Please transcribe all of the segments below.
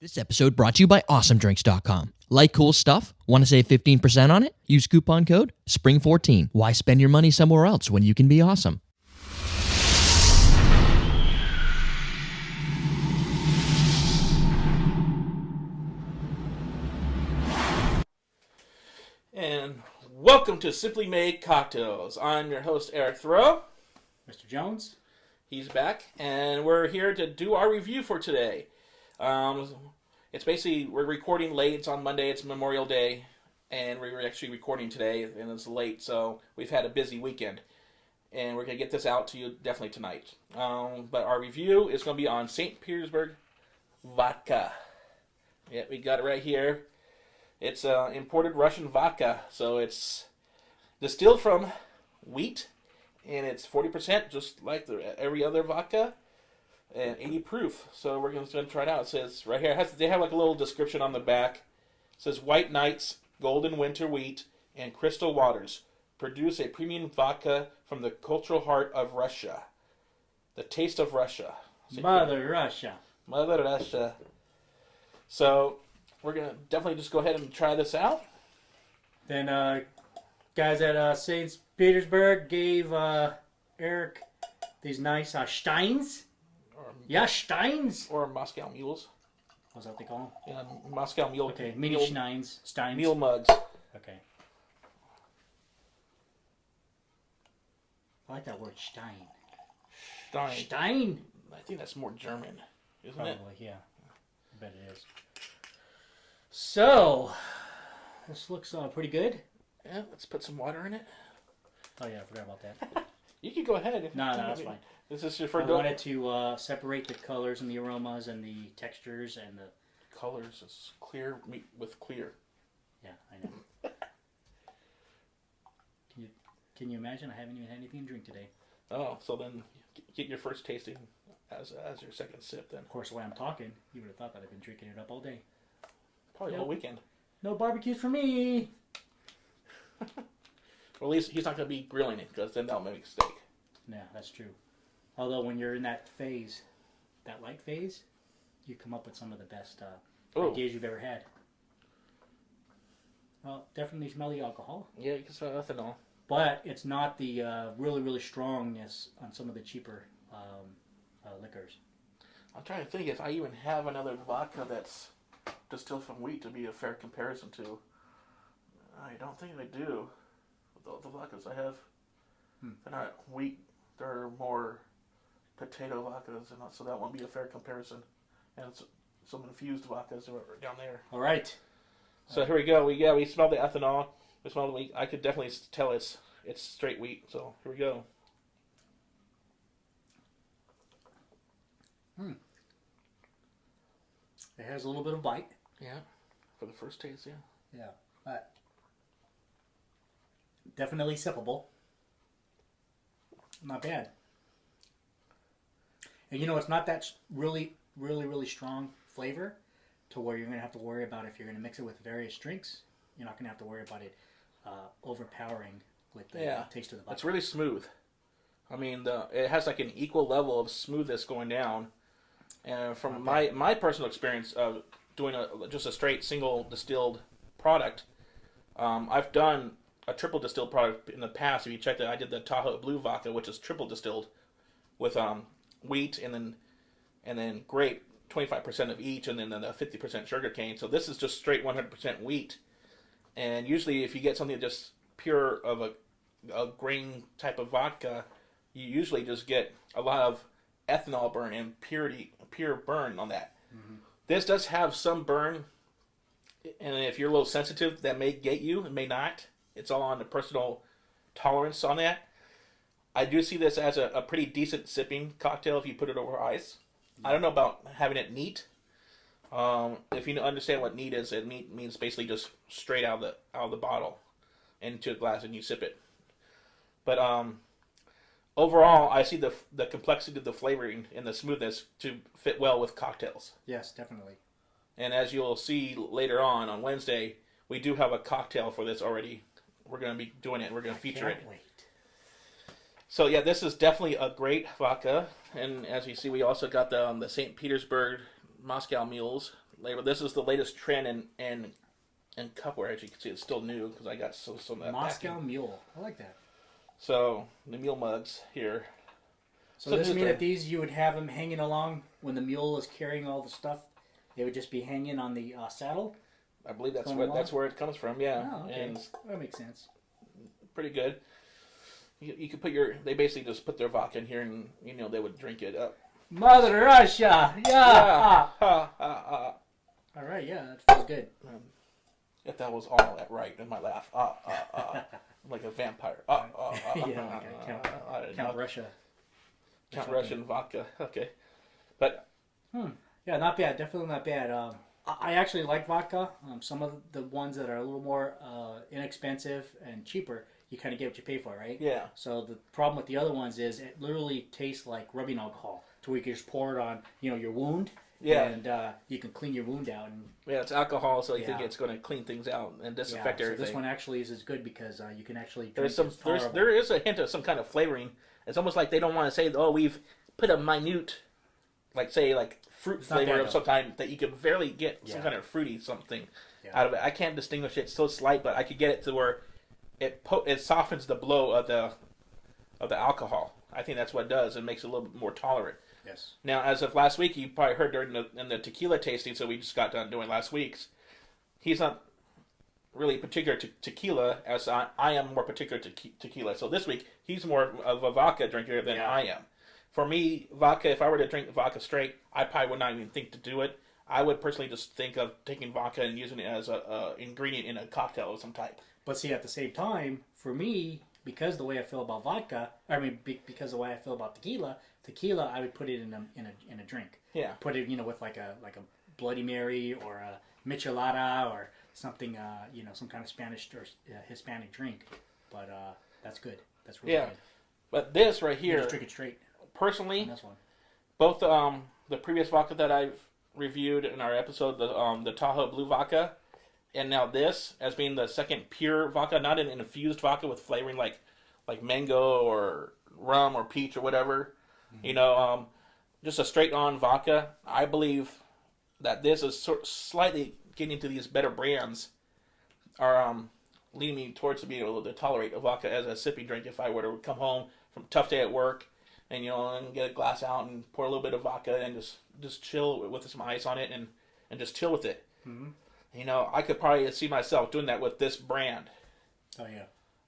This episode brought to you by AwesomeDrinks.com. Like cool stuff? Want to save 15% on it? Use coupon code SPRING14. Why spend your money somewhere else when you can be awesome? And welcome to Simply Made Cocktails. I'm your host, Eric Thoreau. Mr. Jones. He's back, and we're here to do our review for today. It's basically, we're recording late. It's on Monday. It's Memorial Day, and we're actually recording today, and it's late, so we've had a busy weekend. And we're going to get this out to you definitely tonight. But our review is going to be on St. Petersburg Vodka. Yeah, we got it right here. It's imported Russian vodka, so it's distilled from wheat, and it's 40%, just like every other vodka, and 80 proof. So we're going to try it out. It says right here, they have like a little description on the back. It says, White Nights, Golden Winter Wheat, and Crystal Waters produce a premium vodka from the cultural heart of Russia. The taste of Russia. Mother Russia. Mother Russia. So we're going to definitely just go ahead and try this out. Then guys at St. Petersburg gave Eric these nice Steins. Steins. Or Moscow mules. What's that they call them? Yeah, Moscow mule. Okay, mini Steins. Mule mugs. Okay. I like that word Stein. Stein. I think that's more German, isn't Probably, it? yeah. I bet it is. So, this looks pretty good. Yeah, let's put some water in it. Oh yeah, I forgot about that. You can go ahead. No, that's fine. This is your first. I wanted to separate the colors and the aromas and the textures and the colors is clear meat with clear. Yeah, I know. Can you imagine? I haven't even had anything to drink today. Oh, so then get your first tasting as your second sip then. Of course, while I'm talking, you would have thought that I've been drinking it up all day. Probably all weekend. No barbecues for me. Well, at least he's not going to be grilling it, because then that'll make steak. Yeah, that's true. Although when you're in that phase, that light phase, you come up with some of the best ideas you've ever had. Well, definitely smell the alcohol. Yeah, you can smell ethanol. But it's not the really, really strongness on some of the cheaper liquors. I'm trying to think if I even have another vodka that's distilled from wheat to be a fair comparison to. I don't think I do. The vodkas I have, they're not wheat. They're more potato vodkas, and so that won't be a fair comparison. And it's some infused vodkas down there. All right. So here we go. We smell the ethanol. We smell the wheat. I could definitely tell it's straight wheat. So here we go. It has a little bit of bite. Yeah. For the first taste, yeah. Yeah. But definitely sippable. Not bad. And you know, it's not that really, really, really strong flavor to where you're going to have to worry about if you're going to mix it with various drinks. You're not going to have to worry about it overpowering with the taste of the vodka. It's really smooth. I mean, it has like an equal level of smoothness going down. And from my personal experience of doing just a straight single distilled product, I've done a triple distilled product in the past. If you check that, I did the Tahoe Blue Vodka, which is triple distilled with wheat and then grape, 25% of each, and then the 50% sugar cane. So this is just straight 100% wheat. And usually, if you get something just pure of a grain type of vodka, you usually just get a lot of ethanol burn and pure burn on that. Mm-hmm. This does have some burn, and if you're a little sensitive, that may get you. It may not. It's all on the personal tolerance on that. I do see this as a pretty decent sipping cocktail if you put it over ice. I don't know about having it neat. If you understand what neat is, neat means basically just straight out of the bottle into a glass and you sip it. But overall, I see the complexity of the flavoring and the smoothness to fit well with cocktails. Yes, definitely. And as you'll see later on Wednesday, we do have a cocktail for this already. We're going to be doing it. We're going to feature it. Wait. So yeah, this is definitely a great vodka. And as you see, we also got the St. Petersburg Moscow mules. Label. This is the latest trend in cupware. As you can see, it's still new because I got some of that Moscow packing. Mule. I like that. So the mule mugs here. So does this mean that these you would have them hanging along when the mule is carrying all the stuff? They would just be hanging on the saddle. I believe that's where it comes from. Yeah, oh, okay. And that makes sense. Pretty good. You could put they basically just put their vodka in here, and they would drink it up. Mother Russia, yeah. All right, yeah, that feels good. If that was all that right, in my laugh, like a vampire. Yeah, Count Russia. Count Russian vodka. Okay, but yeah, not bad. Definitely not bad. I actually like vodka. Some of the ones that are a little more inexpensive and cheaper, you kind of get what you pay for, right? Yeah. So the problem with the other ones is it literally tastes like rubbing alcohol, to where you can just pour it on, your wound. Yeah. And you can clean your wound out. And yeah, it's alcohol, so you think it's going to clean things out and disinfect everything. So this one actually is as good because you can actually. There is a hint of some kind of flavoring. It's almost like they don't want to say, oh, we've put a minute, like fruit flavor of some kind that you could barely get some kind of fruity something out of it. I can't distinguish it. It's so slight, but I could get it to where it softens the blow of the alcohol. I think that's what it does. It makes it a little bit more tolerant. Yes. Now, as of last week, you probably heard in the tequila tasting, so we just got done doing last week's. He's not really particular to tequila, as I am more particular to tequila. So this week, he's more of a vodka drinker than I am. For me, vodka, if I were to drink vodka straight, I probably would not even think to do it. I would personally just think of taking vodka and using it as a ingredient in a cocktail of some type. But see, at the same time, for me, because the way I feel about vodka, because the way I feel about tequila, I would put it in a drink. Yeah. Put it, with like a Bloody Mary or a Michelada or something, some kind of Spanish or Hispanic drink. But that's good. That's really good. But this right here, just drink it straight. Personally, this one. Both the previous vodka that I've reviewed in our episode, the Tahoe Blue Vodka, and now this as being the second pure vodka, not an infused vodka with flavoring like mango or rum or peach or whatever. Mm-hmm. Just a straight on vodka. I believe that this is slightly getting into these better brands are leading me towards being able to tolerate a vodka as a sipping drink if I were to come home from a tough day at work and and get a glass out and pour a little bit of vodka and just chill with some ice on it and just chill with it. Mm-hmm. I could probably see myself doing that with this brand. Oh yeah.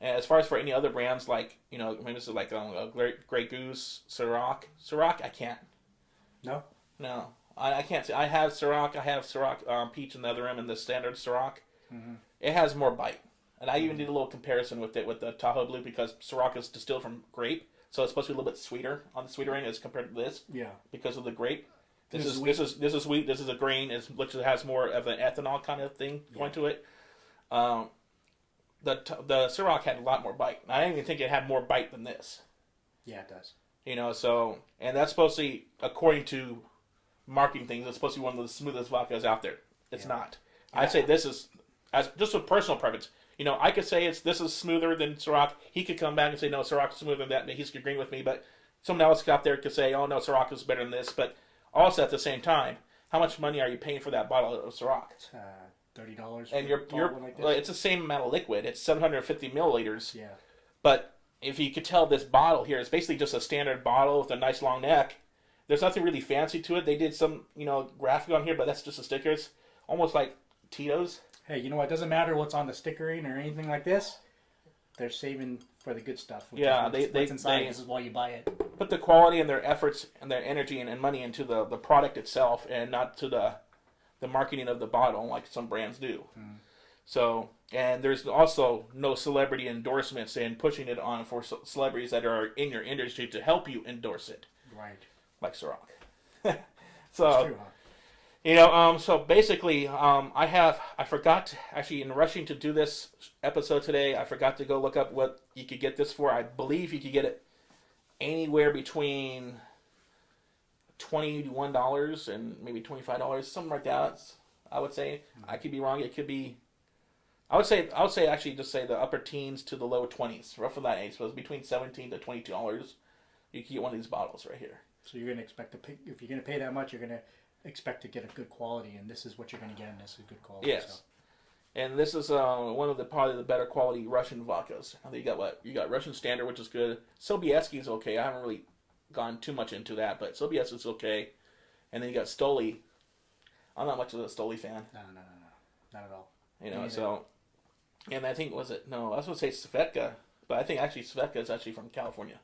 And as far as for any other brands like maybe this is like a Grey Goose, Ciroc, I can't. No. I can't say. I have Ciroc Peach in the other end and the standard Ciroc. Mm-hmm. It has more bite. And I even did a little comparison with it with the Tahoe Blue because Ciroc is distilled from grape, so it's supposed to be a little bit sweeter on the sweeter end as compared to this. Yeah. Because of the grape. This is sweet. This is sweet. This is a grain, which has more of an ethanol kind of thing going to it. The Ciroc had a lot more bite. I didn't even think it had more bite than this. Yeah, it does. And that's supposed to be, according to marketing things, it's supposed to be one of the smoothest vodkas out there. It's not. Yeah. I'd say this is, as just a personal preference. I could say this is smoother than Ciroc. He could come back and say, no, Ciroc is smoother than that, and he's agreeing with me. But someone else out there could say, oh, no, Ciroc is better than this. But also at the same time, how much money are you paying for that bottle of Ciroc? $30. And it's the same amount of liquid. It's 750 milliliters. Yeah. But if you could tell this bottle here, it's basically just a standard bottle with a nice long neck. There's nothing really fancy to it. They did some, graphic on here, but that's just the stickers. Almost like Tito's. Hey, it doesn't matter what's on the stickering or anything like this. They're saving for the good stuff. What's inside. This is why you buy it. Put the quality and their efforts and their energy and money into the product itself and not to the marketing of the bottle like some brands do. Mm. So, and there's also no celebrity endorsements and pushing it on for celebrities that are in your industry to help you endorse it. Right. Like Ciroc. So, that's true, huh? So basically, I forgot, actually, in rushing to do this episode today, I forgot to go look up what you could get this for. I believe you could get it anywhere between $21 and maybe $25, something like that. I would say. I could be wrong. It could be. I would say actually just say the upper teens to the low 20s, roughly that age. So it's between $17 to $22. You can get one of these bottles right here. So you're gonna expect to pay, if you're gonna pay that much, you're gonna expect to get a good quality, and this is what you're going to get, and this is good quality. Yes. So. And this is one of the probably the better quality Russian vodkas. I think you got what? You got Russian Standard, which is good. Sobieski's okay. I haven't really gone too much into that, but Sobieski's okay. And then you got Stoli. I'm not much of a Stoli fan. No. Not at all. You know, so... And I think, was it... No, I was going to say Svedka, but I think actually Svedka is actually from California.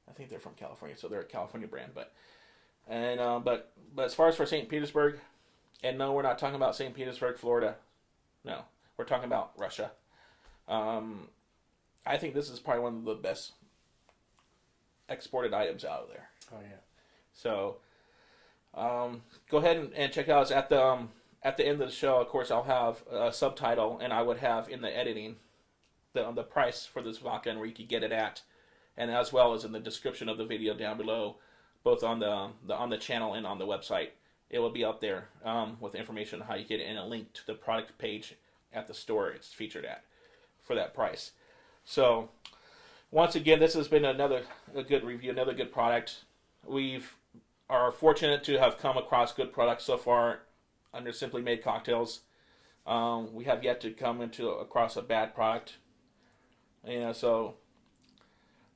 I think they're from California, so they're a California brand. But as far as for St. Petersburg, and no, we're not talking about St. Petersburg, Florida. No, we're talking about Russia. I think this is probably one of the best exported items out of there. Oh yeah. So, go ahead and check it out. It's at the end of the show. Of course, I'll have a subtitle, and I would have in the editing the price for this vodka and where you can get it at, and as well as in the description of the video down below, both on the channel and on the website. It will be up there with information on how you get it and a link to the product page at the store it's featured at for that price. So, once again, this has been a good review, another good product. We are fortunate to have come across good products so far under Simply Made Cocktails. We have yet to come across a bad product. So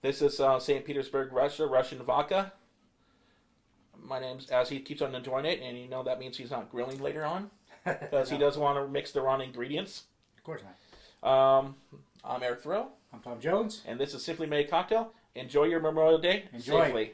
this is St. Petersburg, Russia, Russian vodka. My name's, as he keeps on enjoying it, and that means he's not grilling later on, because he doesn't want to mix the wrong ingredients. Of course not. I'm Eric Thoreau. I'm Tom Jones. And this is Simply Made Cocktail. Enjoy your Memorial Day Enjoy. safely.